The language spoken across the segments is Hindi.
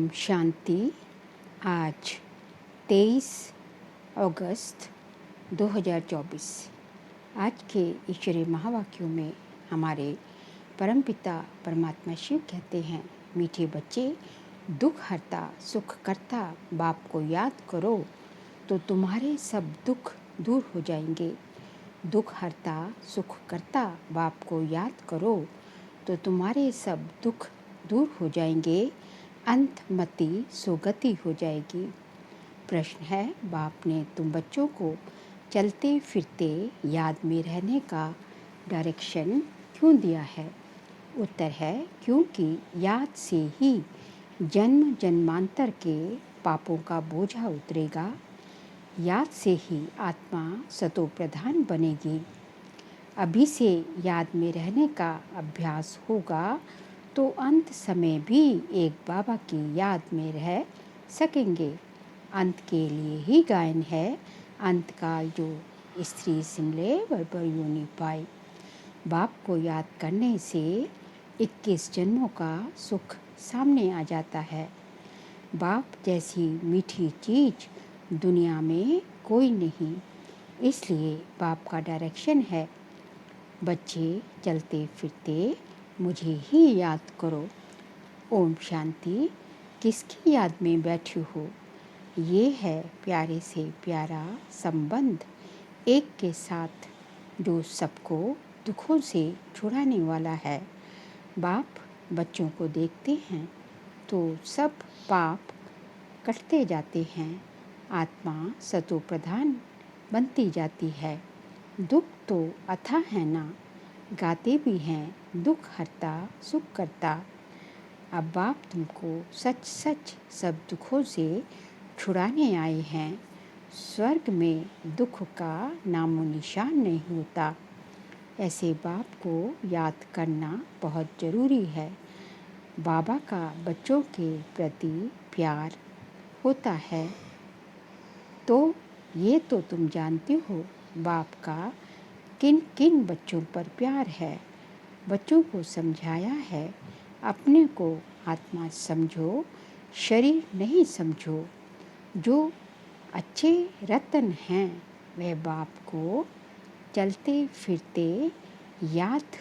ओम शांति। आज 23 अगस्त 2024। आज के ईश्वरीय महावाक्यों में हमारे परमपिता परमात्मा शिव कहते हैं, मीठे बच्चे, दुख हरता सुख करता बाप को याद करो तो तुम्हारे सब दुख दूर हो जाएंगे। दुख हरता सुख करता बाप को याद करो तो तुम्हारे सब दुख दूर हो जाएंगे, अंतमति सुगति हो जाएगी। प्रश्न है, बाप ने तुम बच्चों को चलते फिरते याद में रहने का डायरेक्शन क्यों दिया है? उत्तर है, क्योंकि याद से ही जन्म जन्मांतर के पापों का बोझा उतरेगा। याद से ही आत्मा सतो प्रधान बनेगी। अभी से याद में रहने का अभ्यास होगा तो अंत समय भी एक बाबा की याद में रह सकेंगे। अंत के लिए ही गायन है, अंतकाल जो स्त्री सिमले वर योनि पाई। बाप को याद करने से 21 जन्मों का सुख सामने आ जाता है। बाप जैसी मीठी चीज दुनिया में कोई नहीं, इसलिए बाप का डायरेक्शन है, बच्चे चलते फिरते मुझे ही याद करो। ओम शांति। किसकी याद में बैठी हो? ये है प्यारे से प्यारा संबंध एक के साथ, जो सबको दुखों से छुड़ाने वाला है। बाप बच्चों को देखते हैं तो सब पाप कटते जाते हैं, आत्मा सतो प्रधान बनती जाती है। दुख तो अथाह है ना, गाते भी हैं, दुख हरता सुख करता। अब बाप तुमको सच सच सब दुखों से छुड़ाने आए हैं। स्वर्ग में दुख का नामो निशान नहीं होता। ऐसे बाप को याद करना बहुत ज़रूरी है। बाबा का बच्चों के प्रति प्यार होता है तो ये तो तुम जानते हो, बाप का किन किन बच्चों पर प्यार है। बच्चों को समझाया है, अपने को आत्मा समझो, शरीर नहीं समझो। जो अच्छे रतन हैं वह बाप को चलते फिरते याद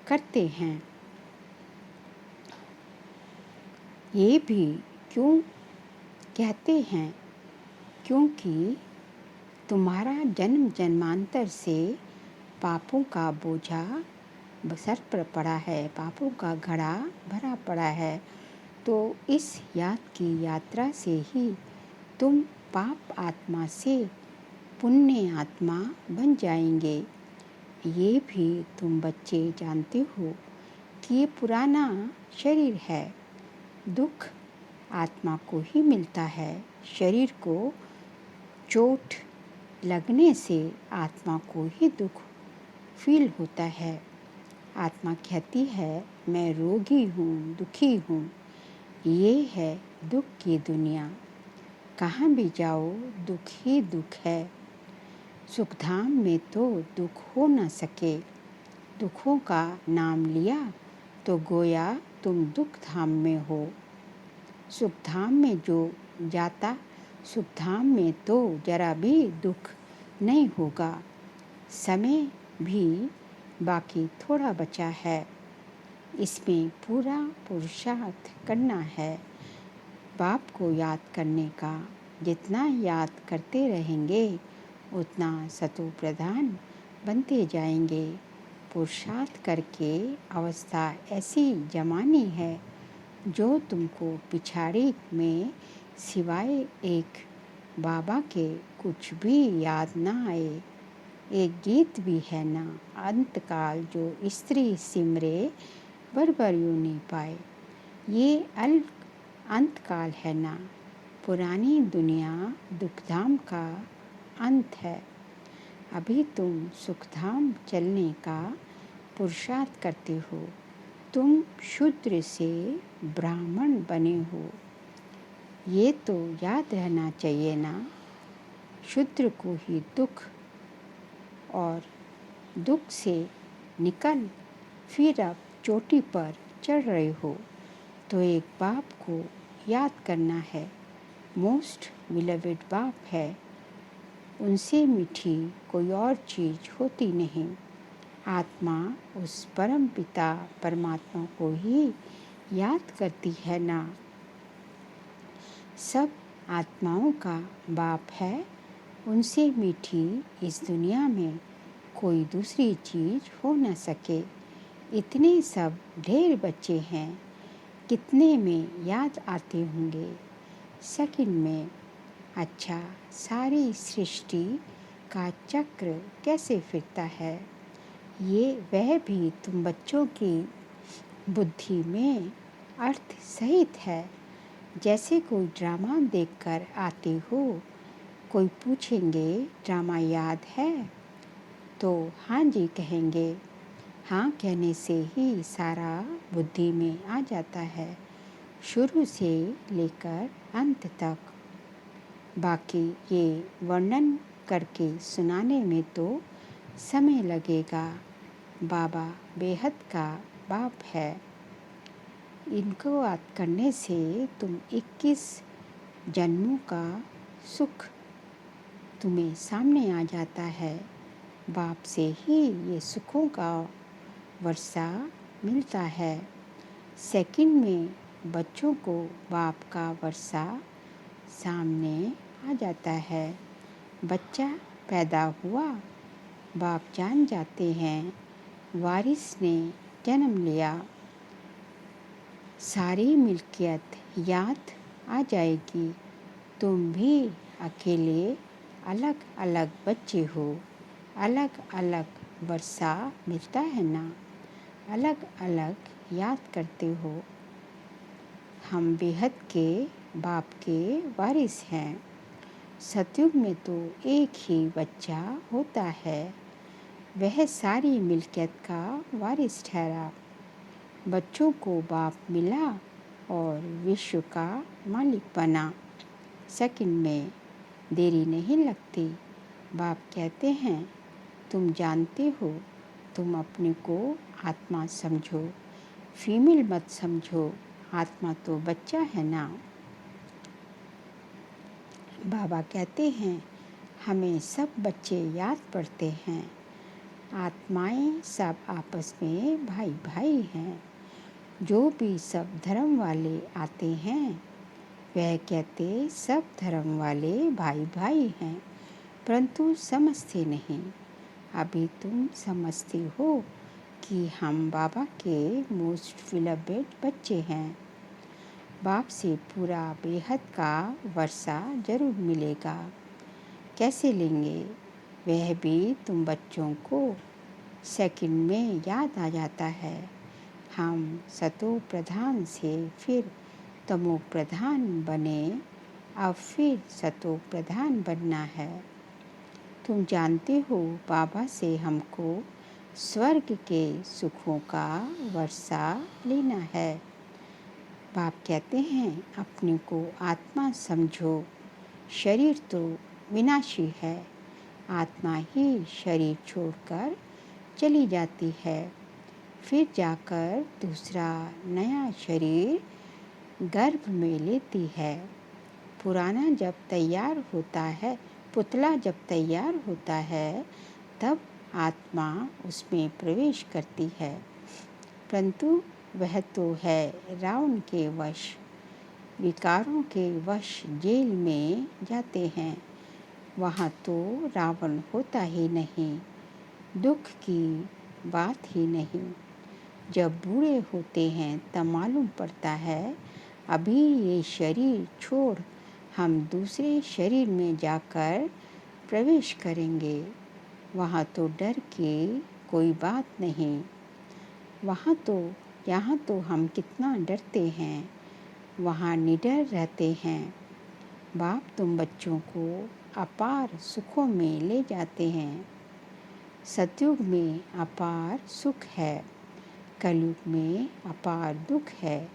करते हैं। ये भी क्यों कहते हैं? क्योंकि तुम्हारा जन्म जन्मांतर से पापों का बोझा सर पर पड़ा है, पापों का घड़ा भरा पड़ा है। तो इस याद की यात्रा से ही तुम पाप आत्मा से पुण्य आत्मा बन जाएंगे। ये भी तुम बच्चे जानते हो कि ये पुराना शरीर है। दुख आत्मा को ही मिलता है। शरीर को चोट लगने से आत्मा को ही दुख फील होता है। आत्मा कहती है, मैं रोगी हूँ, दुखी हूँ। ये है दुख की दुनिया, कहाँ भी जाओ दुख ही दुख है। सुखधाम में तो दुख हो न सके। दुखों का नाम लिया तो गोया तुम दुख धाम में हो। सुखधाम में जो जाता, सुखधाम में तो जरा भी दुख नहीं होगा। समय भी बाकी थोड़ा बचा है, इसमें पूरा पुरुषार्थ करना है। बाप को याद करने का जितना याद करते रहेंगे उतना सतो प्रधान बनते जाएंगे। पुरुषार्थ करके अवस्था ऐसी जमानी है जो तुमको पिछाड़ी में सिवाय एक बाबा के कुछ भी याद ना आए। एक गीत भी है ना, अंतकाल जो स्त्री सिमरे बर योनि पाए। ये अंतकाल है ना, पुरानी दुनिया दुखधाम का अंत है। अभी तुम सुखधाम चलने का पुरुषार्थ करते हो। तुम शूद्र से ब्राह्मण बने हो, ये तो याद रहना चाहिए ना। शूद्र को ही दुख, और दुख से निकल फिर अब चोटी पर चढ़ रहे हो। तो एक बाप को याद करना है। मोस्ट बिलवेड बाप है, उनसे मीठी कोई और चीज़ होती नहीं। आत्मा उस परम पिता परमात्मा को ही याद करती है ना। सब आत्माओं का बाप है, उनसे मीठी इस दुनिया में कोई दूसरी चीज़ हो न सके। इतने सब ढेर बच्चे हैं, कितने में याद आते होंगे सेकंड में। अच्छा, सारी सृष्टि का चक्र कैसे फिरता है, ये वह भी तुम बच्चों की बुद्धि में अर्थ सहित है। जैसे कोई ड्रामा देखकर आते हो, कोई पूछेंगे ड्रामा याद है, तो हाँ जी कहेंगे। हाँ कहने से ही सारा बुद्धि में आ जाता है, शुरू से लेकर अंत तक। बाकी ये वर्णन करके सुनाने में तो समय लगेगा। बाबा बेहद का बाप है, इनको याद करने से तुम 21 जन्मों का सुख तुम्हें सामने आ जाता है। बाप से ही ये सुखों का वर्षा मिलता है। सेकंड में बच्चों को बाप का वर्षा सामने आ जाता है। बच्चा पैदा हुआ, बाप जान जाते हैं वारिस ने जन्म लिया। सारी मिल्कियत याद आ जाएगी। तुम भी अकेले अलग अलग बच्चे हो, अलग अलग वर्षा मिलता है ना, अलग अलग याद करते हो। हम बेहद के बाप के वारिस हैं। सतयुग में तो एक ही बच्चा होता है, वह सारी मिल्कियत का वारिस ठहरा। बच्चों को बाप मिला और विश्व का मालिक बना। सेकंड में देरी नहीं लगती। बाप कहते हैं तुम जानते हो, तुम अपने को आत्मा समझो, फीमेल मत समझो, आत्मा तो बच्चा है ना। बाबा कहते हैं हमें सब बच्चे याद पड़ते हैं। आत्माएं सब आपस में भाई भाई हैं। जो भी सब धर्म वाले आते हैं, वह कहते सब धर्म वाले भाई भाई हैं, परंतु समझते नहीं। अभी तुम समझते हो कि हम बाबा के मोस्ट बिलवेड बच्चे हैं। बाप से पूरा बेहद का वर्षा जरूर मिलेगा। कैसे लेंगे, वह भी तुम बच्चों को सेकंड में याद आ जाता है। हम सतो प्रधान से फिर तमो प्रधान बने, अब फिर सतो प्रधान बनना है। तुम जानते हो बाबा से हमको स्वर्ग के सुखों का वर्षा लेना है। बाप कहते हैं अपने को आत्मा समझो, शरीर तो विनाशी है, आत्मा ही शरीर छोड़कर चली जाती है, फिर जाकर दूसरा नया शरीर गर्भ में लेती है। पुराना जब तैयार होता है, पुतला जब तैयार होता है, तब आत्मा उसमें प्रवेश करती है, परंतु वह तो है रावण के वश, विकारों के वश जेल में जाते हैं। वहाँ तो रावण होता ही नहीं, दुख की बात ही नहीं। जब बूढ़े होते हैं तब मालूम पड़ता है अभी ये शरीर छोड़ हम दूसरे शरीर में जाकर प्रवेश करेंगे। वहाँ तो डर की कोई बात नहीं। यहाँ तो हम कितना डरते हैं, वहाँ निडर रहते हैं। बाप तुम बच्चों को अपार सुखों में ले जाते हैं। सतयुग में अपार सुख है, कलयुग में अपार दुख है,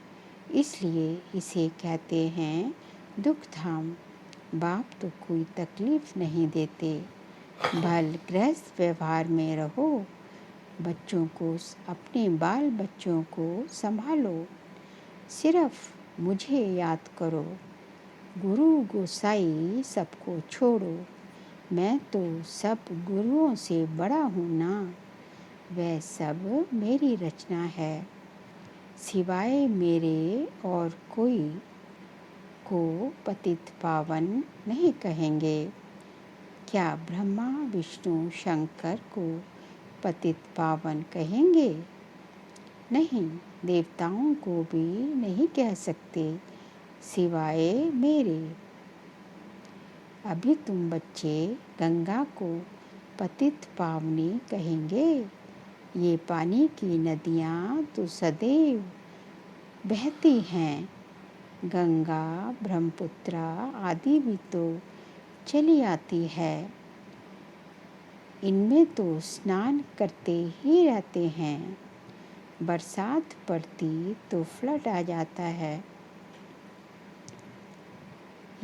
इसलिए इसे कहते हैं दुख धाम। बाप तो कोई तकलीफ नहीं देते, भल गृहस्थ व्यवहार में रहो, बच्चों को, अपने बाल बच्चों को संभालो। सिर्फ मुझे याद करो। गुरु गोसाई सबको छोड़ो, मैं तो सब गुरुओं से बड़ा हूँ ना। वह सब मेरी रचना है, सिवाय मेरे और कोई को पतित पावन नहीं कहेंगे। क्या ब्रह्मा विष्णु शंकर को पतित पावन कहेंगे? नहीं, देवताओं को भी नहीं कह सकते, सिवाय मेरे। अभी तुम बच्चे गंगा को पतित पावनी कहेंगे। ये पानी की नदियाँ तो सदैव बहती हैं। गंगा, ब्रह्मपुत्रा आदि भी तो चली आती है। इनमें तो स्नान करते ही रहते हैं। बरसात पड़ती तो फ्लड आ जाता है।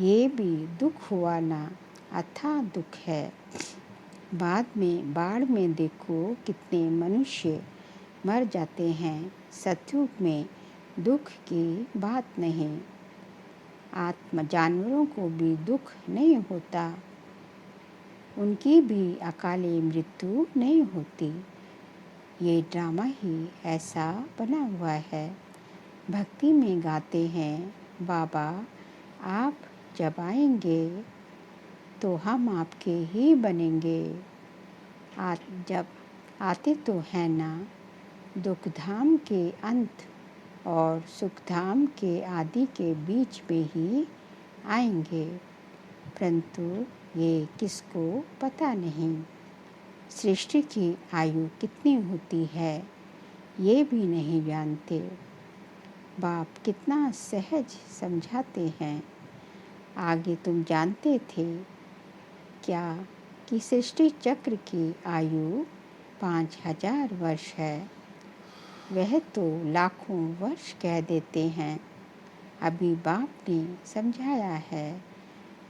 ये भी दुख हुआ ना, अथाह दुख है। बाद में बाढ़ में देखो कितने मनुष्य मर जाते हैं। सतयुग में दुख की बात नहीं। आत्म जानवरों को भी दुख नहीं होता, उनकी भी अकाली मृत्यु नहीं होती। ये ड्रामा ही ऐसा बना हुआ है। भक्ति में गाते हैं, बाबा आप जब आएंगे तो हम आपके ही बनेंगे। जब आते तो हैं ना, दुखधाम के अंत और सुखधाम के आदि के बीच में ही आएंगे, परंतु ये किसको पता नहीं। सृष्टि की आयु कितनी होती है ये भी नहीं जानते। बाप कितना सहज समझाते हैं। आगे तुम जानते थे क्या कि सृष्टि चक्र की आयु 5000 वर्ष है। वह तो लाखों वर्ष कह देते हैं। अभी बाप ने समझाया है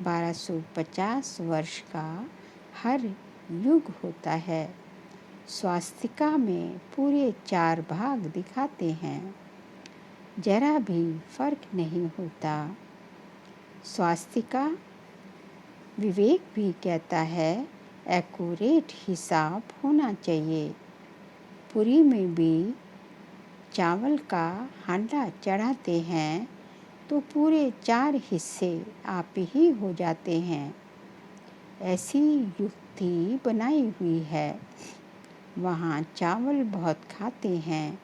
1250 वर्ष का हर युग होता है। स्वास्तिका में पूरे 4 भाग दिखाते हैं, जरा भी फर्क नहीं होता। स्वास्तिका विवेक भी कहता है एक्यूरेट हिसाब होना चाहिए। पुरी में भी चावल का हांडा चढ़ाते हैं तो पूरे 4 हिस्से आप ही हो जाते हैं। ऐसी युक्ति बनाई हुई है। वहाँ चावल बहुत खाते हैं।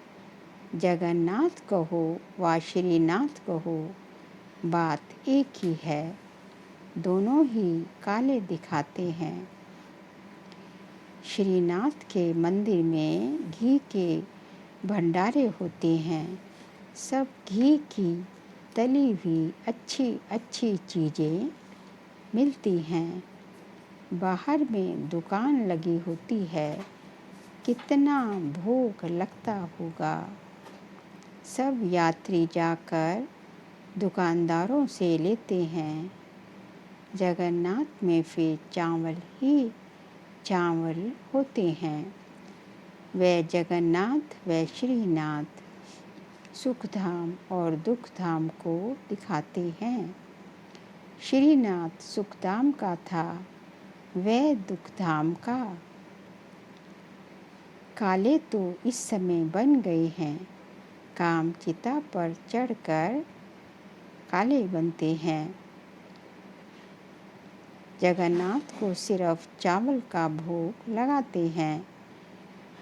जगन्नाथ कहो व श्रीनाथ कहो, बात एक ही है। दोनों ही काले दिखाते हैं। श्रीनाथ के मंदिर में घी के भंडारे होते हैं। सब घी की तली हुई अच्छी अच्छी चीज़ें मिलती हैं। बाहर में दुकान लगी होती है, कितना भोग लगता होगा। सब यात्री जाकर दुकानदारों से लेते हैं। जगन्नाथ में फिर चावल ही चावल होते हैं। वे जगन्नाथ व श्रीनाथ सुखधाम और दुखधाम को दिखाते हैं। श्रीनाथ सुखधाम का था, वह दुखधाम का। काले तो इस समय बन गए हैं। काम चिता पर चढ़कर काले बनते हैं। जगन्नाथ को सिर्फ चावल का भोग लगाते हैं।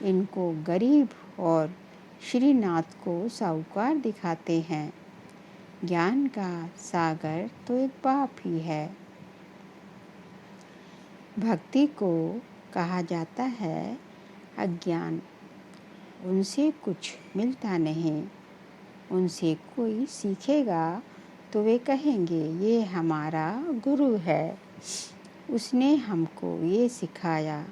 इनको गरीब और श्रीनाथ को साहूकार दिखाते हैं। ज्ञान का सागर तो एक बाप ही है। भक्ति को कहा जाता है अज्ञान। उनसे कुछ मिलता नहीं। उनसे कोई सीखेगा तो वे कहेंगे ये हमारा गुरु है, उसने हमको ये सिखाया।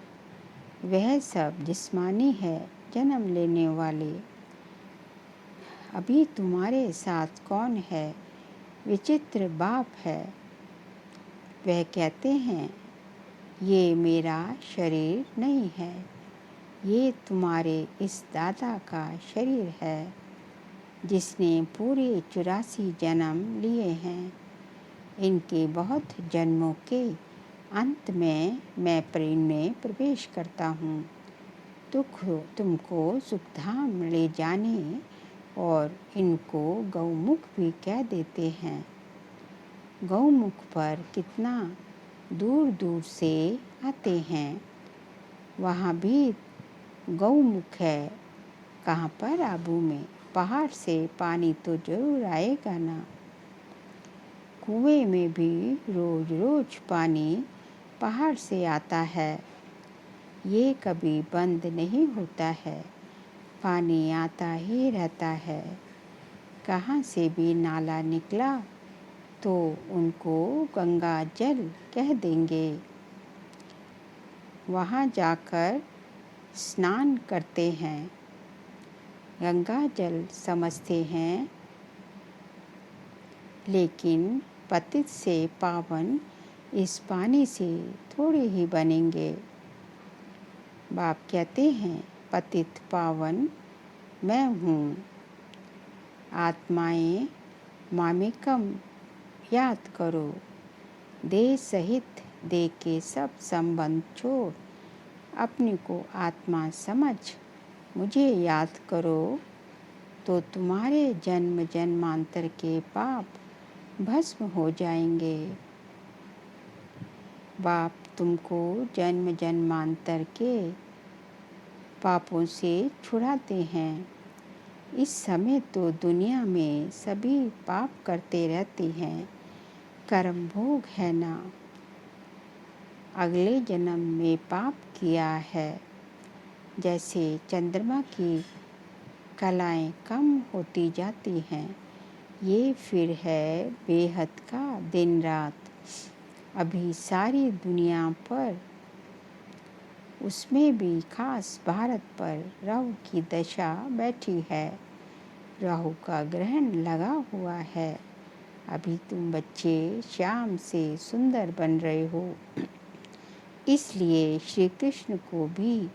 वह सब जिस्मानी है, जन्म लेने वाले। अभी तुम्हारे साथ कौन है? विचित्र बाप है। वह कहते हैं ये मेरा शरीर नहीं है, ये तुम्हारे इस दादा का शरीर है। जिसने पूरे 84 जन्म लिए हैं। इनके बहुत जन्मों के अंत में मैं प्रेम में प्रवेश करता हूँ। तुमको सुखधाम ले जाने और इनको गौमुख भी कह देते हैं। गौमुख पर कितना दूर दूर से आते हैं। वहाँ भी गौमुख है। कहाँ पर? आबू में। पहाड़ से पानी तो जरूर आएगा ना। कुएं में भी रोज रोज पानी पहाड़ से आता है। ये कभी बंद नहीं होता है। पानी आता ही रहता है। कहाँ से भी नाला निकला तो उनको गंगा जल कह देंगे। वहाँ जाकर स्नान करते हैं। गंगा जल समझते हैं, लेकिन पतित से पावन इस पानी से थोड़े ही बनेंगे। बाप कहते हैं, पतित पावन मैं हूँ। आत्माएं मामेकम याद करो। देह सहित देह के सब संबंध छोड़ अपने को आत्मा समझ मुझे याद करो, तो तुम्हारे जन्म जन्मांतर के पाप भस्म हो जाएंगे। बाप तुमको जन्म जन्मांतर के पापों से छुड़ाते हैं। इस समय तो दुनिया में सभी पाप करते रहते हैं। कर्म भोग है ना। अगले जन्म में पाप किया है। जैसे चंद्रमा की कलाएं कम होती जाती हैं, ये फिर है बेहद का दिन रात। अभी सारी दुनिया पर, उसमें भी खास भारत पर राहु की दशा बैठी है। राहु का ग्रहण लगा हुआ है। अभी तुम बच्चे श्याम से सुंदर बन रहे हो, इसलिए श्री कृष्ण को भी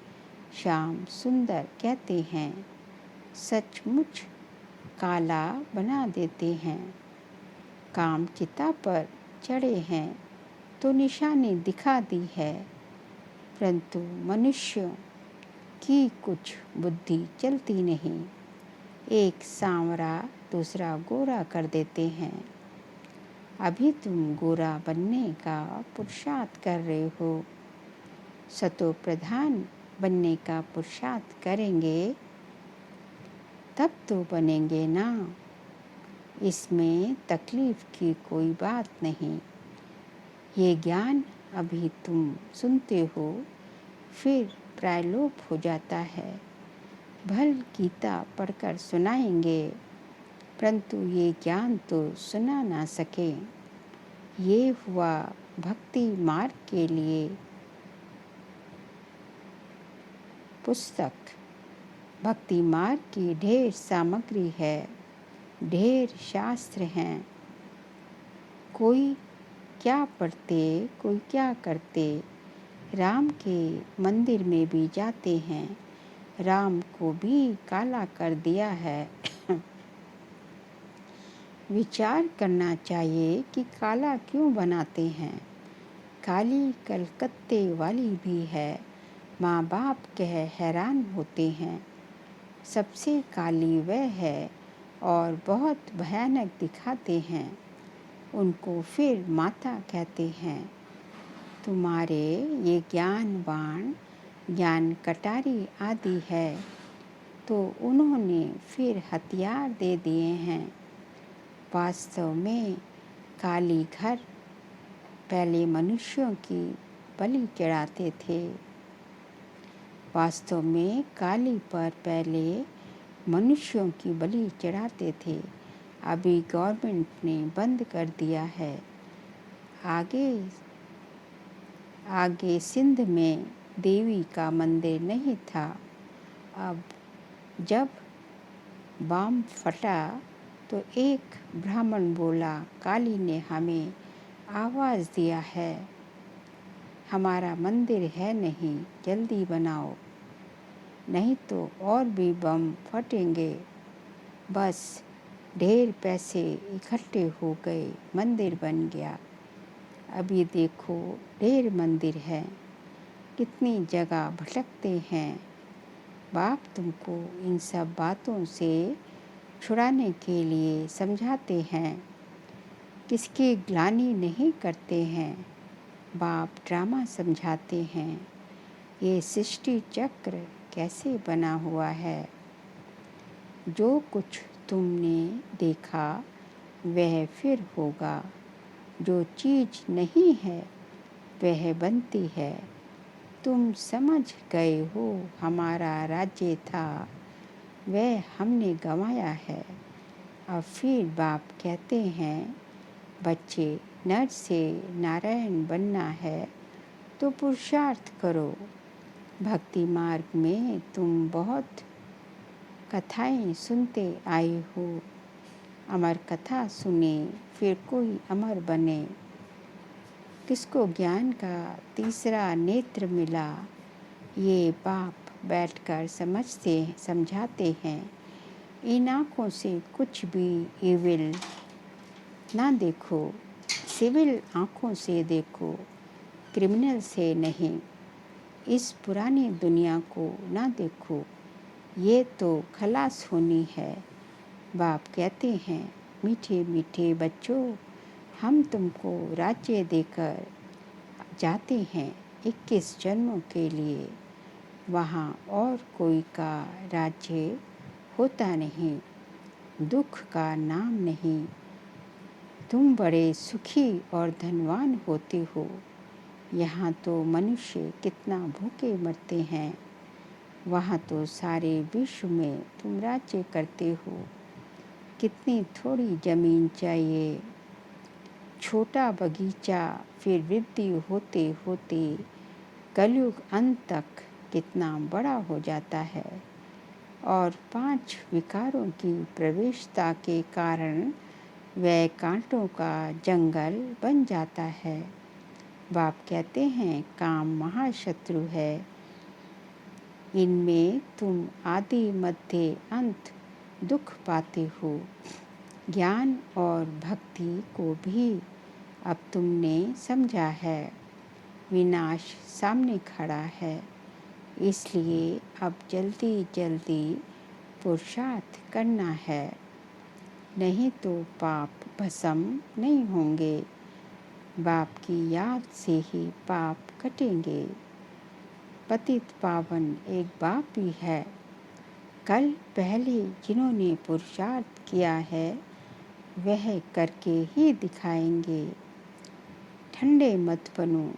श्याम सुंदर कहते हैं। सचमुच काला बना देते हैं। काम चिता पर चढ़े हैं तो निशानी दिखा दी है, परंतु मनुष्यों की कुछ बुद्धि चलती नहीं। एक सांवरा दूसरा गोरा कर देते हैं। अभी तुम गोरा बनने का पुरुषार्थ कर रहे हो। सतो प्रधान बनने का पुरुषार्थ करेंगे तब तो बनेंगे ना। इसमें तकलीफ की कोई बात नहीं। ये ज्ञान अभी तुम सुनते हो, फिर प्रायलोप हो जाता है। भल गीता पढ़कर सुनाएंगे, परंतु ये ज्ञान तो सुना ना सके। ये हुआ भक्ति मार्ग के लिए पुस्तक। भक्ति मार्ग की ढेर सामग्री है, ढेर शास्त्र हैं। कोई क्या पढ़ते, कोई क्या करते। राम के मंदिर में भी जाते हैं। राम को भी काला कर दिया है। विचार करना चाहिए कि काला क्यों बनाते हैं। काली कलकत्ते वाली भी है। माँ बाप कह हैरान होते हैं। सबसे काली वह है और बहुत भयानक दिखाते हैं। उनको फिर माता कहते हैं। तुम्हारे ये ज्ञानवान, ज्ञान कटारी आदि है, तो उन्होंने फिर हथियार दे दिए हैं। वास्तव में काली घर पहले मनुष्यों की बलि चढ़ाते थे। वास्तव में काली पर पहले मनुष्यों की बलि चढ़ाते थे। अभी गवर्नमेंट ने बंद कर दिया है। आगे सिंध में देवी का मंदिर नहीं था। अब जब बम फटा तो एक ब्राह्मण बोला, काली ने हमें आवाज़ दिया है, हमारा मंदिर है नहीं, जल्दी बनाओ, नहीं तो और भी बम फटेंगे। बस ढेर पैसे इकट्ठे हो गए, मंदिर बन गया। अभी देखो ढेर मंदिर है, कितनी जगह भटकते हैं। बाप तुमको इन सब बातों से छुड़ाने के लिए समझाते हैं, किसकी ग्लानि नहीं करते हैं। बाप ड्रामा समझाते हैं, ये सृष्टि चक्र कैसे बना हुआ है। जो कुछ तुमने देखा वह फिर होगा, जो चीज़ नहीं है वह बनती है। तुम समझ गए हो हमारा राज्य था, वह हमने गंवाया है। अब फिर बाप कहते हैं, बच्चे नर से नारायण बनना है तो पुरुषार्थ करो। भक्ति मार्ग में तुम बहुत कथाएं सुनते आए हो। अमर कथा सुने फिर कोई अमर बने। किसको ज्ञान का तीसरा नेत्र मिला, ये बाप बैठकर समझाते हैं। इन आँखों से कुछ भी इविल ना देखो, सिविल आँखों से देखो, क्रिमिनल से नहीं। इस पुरानी दुनिया को ना देखो, ये तो खलास होनी है। बाप कहते हैं, मीठे मीठे बच्चों, हम तुमको राज्य देकर जाते हैं 21 जन्मों के लिए। वहाँ और कोई का राज्य होता नहीं, दुख का नाम नहीं। तुम बड़े सुखी और धनवान होते हो। यहाँ तो मनुष्य कितना भूखे मरते हैं। वहाँ तो सारे विश्व में तुम राज्य करते हो। कितनी थोड़ी ज़मीन चाहिए, छोटा बगीचा, फिर वृद्धि होते होते कलयुग अंत तक कितना बड़ा हो जाता है। और 5 विकारों की प्रवेशता के कारण वह कांटों का जंगल बन जाता है। बाप कहते हैं, काम महाशत्रु है। इनमें तुम आदि मध्य अंत दुख पाते हो। ज्ञान और भक्ति को भी अब तुमने समझा है। विनाश सामने खड़ा है, इसलिए अब जल्दी जल्दी पुरुषार्थ करना है, नहीं तो पाप भस्म नहीं होंगे। बाप की याद से ही पाप कटेंगे। पतित पावन एक बाप ही है। कल पहले जिन्होंने पुरुषार्थ किया है वह करके ही दिखाएंगे। ठंडे मत बनो,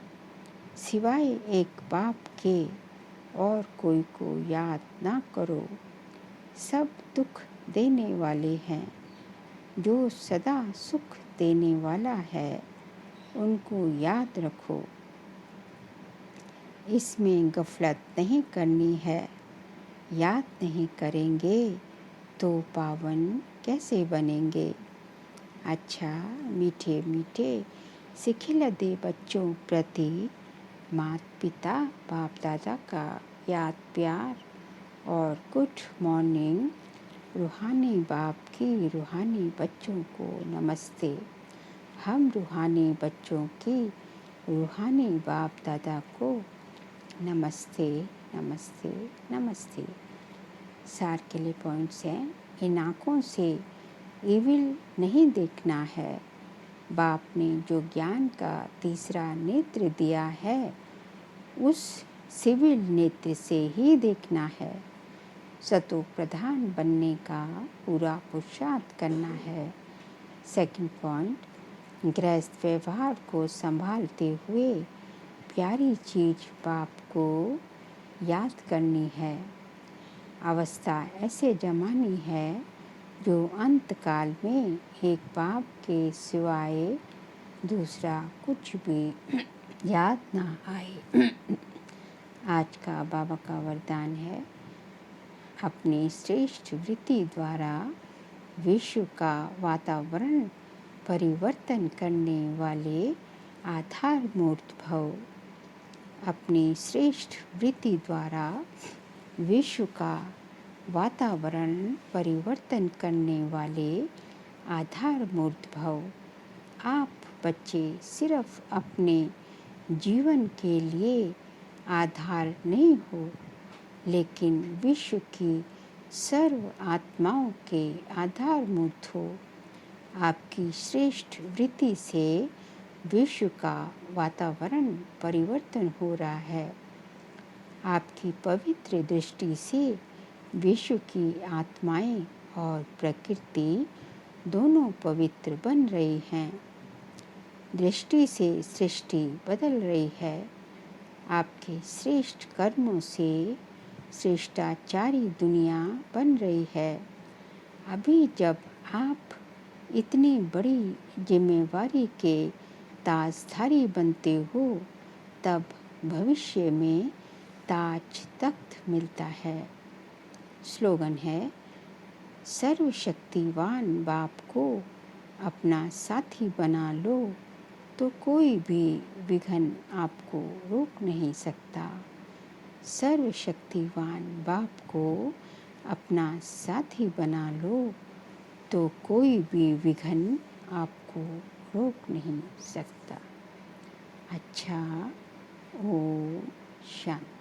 सिवाय एक बाप के और कोई को याद ना करो। सब दुख देने वाले हैं, जो सदा सुख देने वाला है उनको याद रखो। इसमें गफलत नहीं करनी है। याद नहीं करेंगे तो पावन कैसे बनेंगे। अच्छा मीठे मीठे सिखिलदे बच्चों प्रति माता पिता बाप दादा का याद प्यार और गुड मॉर्निंग। रूहानी बाप की रूहानी बच्चों को नमस्ते। हम रूहानी बच्चों की रूहानी बाप दादा को नमस्ते नमस्ते नमस्ते। सार के लिए पॉइंट्स हैं, इन आँखों से इविल नहीं देखना है। बाप ने जो ज्ञान का तीसरा नेत्र दिया है उस सिविल नेत्र से ही देखना है। सतो प्रधान बनने का पूरा पुरुषार्थ करना है। सेकंड पॉइंट, गृहस्थ व्यवहार को संभालते हुए प्यारी चीज बाप को याद करनी है। अवस्था ऐसे जमानी है जो अंत काल में एक बाप के सिवाय दूसरा कुछ भी याद ना आए। आज का बाबा का वरदान है, अपनी श्रेष्ठ वृत्ति द्वारा विश्व का वातावरण परिवर्तन करने वाले आधार मूर्त भव। अपनी श्रेष्ठ वृत्ति द्वारा विश्व का वातावरण परिवर्तन करने वाले आधार मूर्त भव। आप बच्चे सिर्फ अपने जीवन के लिए आधार नहीं हो, लेकिन विश्व की सर्व आत्माओं के आधारभूत हो। आपकी श्रेष्ठ वृत्ति से विश्व का वातावरण परिवर्तन हो रहा है। आपकी पवित्र दृष्टि से विश्व की आत्माएं और प्रकृति दोनों पवित्र बन रही हैं। दृष्टि से सृष्टि बदल रही है। आपके श्रेष्ठ कर्मों से श्रेष्ठाचारी दुनिया बन रही है। अभी जब आप इतनी बड़ी जिम्मेवारी के ताजधारी बनते हो, तब भविष्य में ताज तख्त मिलता है। स्लोगन है, सर्वशक्तिवान बाप को अपना साथी बना लो तो कोई भी विघ्न आपको रोक नहीं सकता। सर्वशक्तिवान बाप को अपना साथी बना लो तो कोई भी विघ्न आपको रोक नहीं सकता। अच्छा, ओम शांति।